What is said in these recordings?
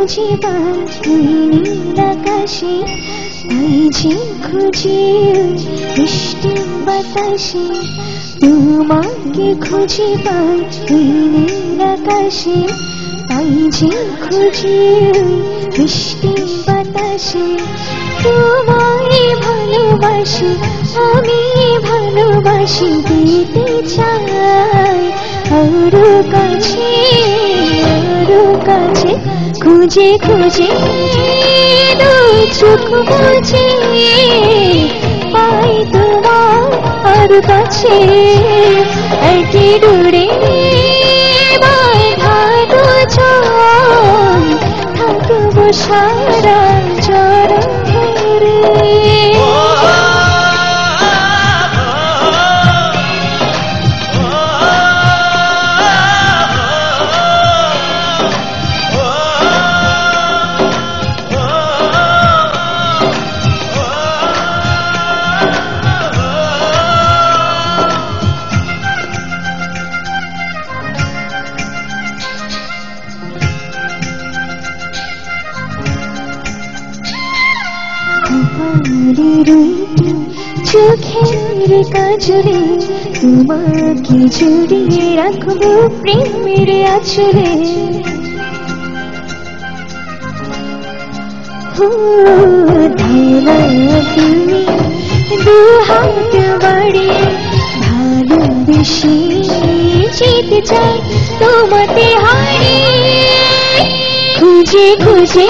খুঁজে পাই ওই নীল আকাশে, পাই যে খুঁজে মিষ্টি বাতাসে। তোমাকে খুঁজে পাই ওই নীল আকাশে, পাই যে খুঁজে মিষ্টি বাতাসে। তোমায় ভালোবাসি আমি, ভালোবাসি দিতে চাই আরো কাছে, আরো কাছে। খুঁজে খুঁজে দু চোখ বুঝে পাই তোমার আরো কাছে। একই দূরে বাঁধা দুজন, থাকবো সারা জনম ধরে। চোখের কাজলে তোমাকে জড়িয়ে রাখবো প্রেমের আঁচলে। ধারা তুমি দু হাত বাড়িয়ে ভালোবেসে যেতে চাই তোমাতে হারিয়ে। খুঁজে খুঁজে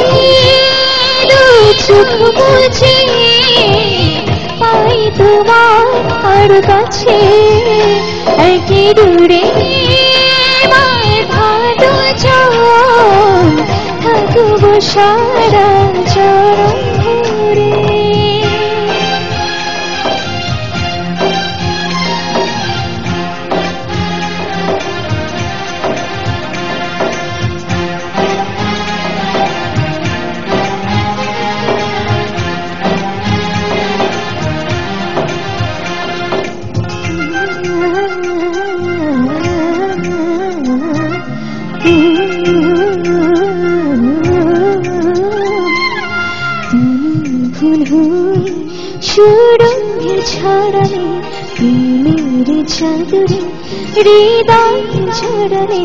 দু চোখ বুঝে পাই তোমার আরো কাছে। একই দূরে বাঁধা দুজন, থাকবো সারা জনম ধরে। সুরঙ্গের ছড়ালে প্রেমের চাদরে হৃদয় ছড়ালে।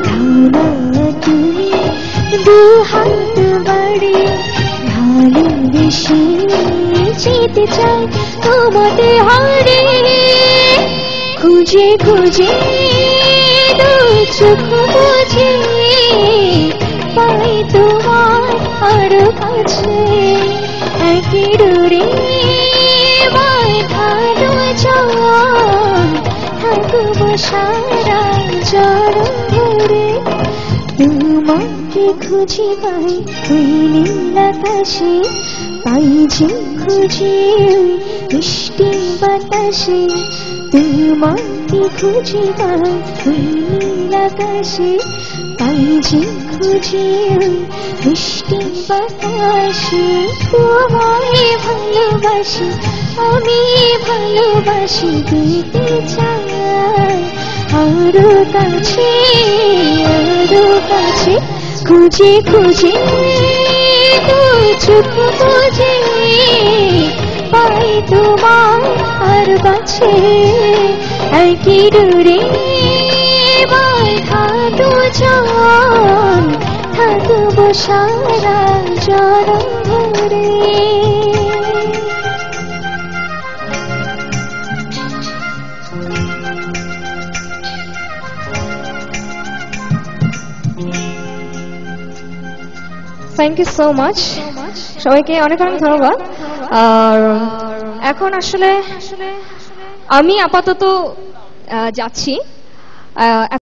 ধারা তুমি দু হাত বাড়িয়ে ভালোবেসে যেতে চাই তোমাতে হারিয়ে। খুঁজে খুঁজে দু চোখ বুঝে পাই তোমার আরো কাছে। একই দূরে বাঁধা দুজন, থাকবো সারা জনম ধরে। তোমাকে খুঁজে পাই ওই নীল আকাশে, পাই যে খুঁজে মিষ্টি বাতাসে। তোমাকে খুঁজে পাই ওই নীল আকাশে, পাই যে খুঁজে মিষ্টি বাতাসে। তোমায় ভালোবাসি আমি, ভালোবাসি দিতে চাই আরো কাছে, আরো কাছে। খুঁজে খুঁজে দু চোখ বুঝে পাই তোমার আরো কাছে। একই দূরে বাঁধা দুজন, থাকবো সারা জনম ধরে। থ্যাংক ইউ সো মাচ, সবাইকে অনেক অনেক ধন্যবাদ। আর এখন আসলে আমি আপাতত যাচ্ছি।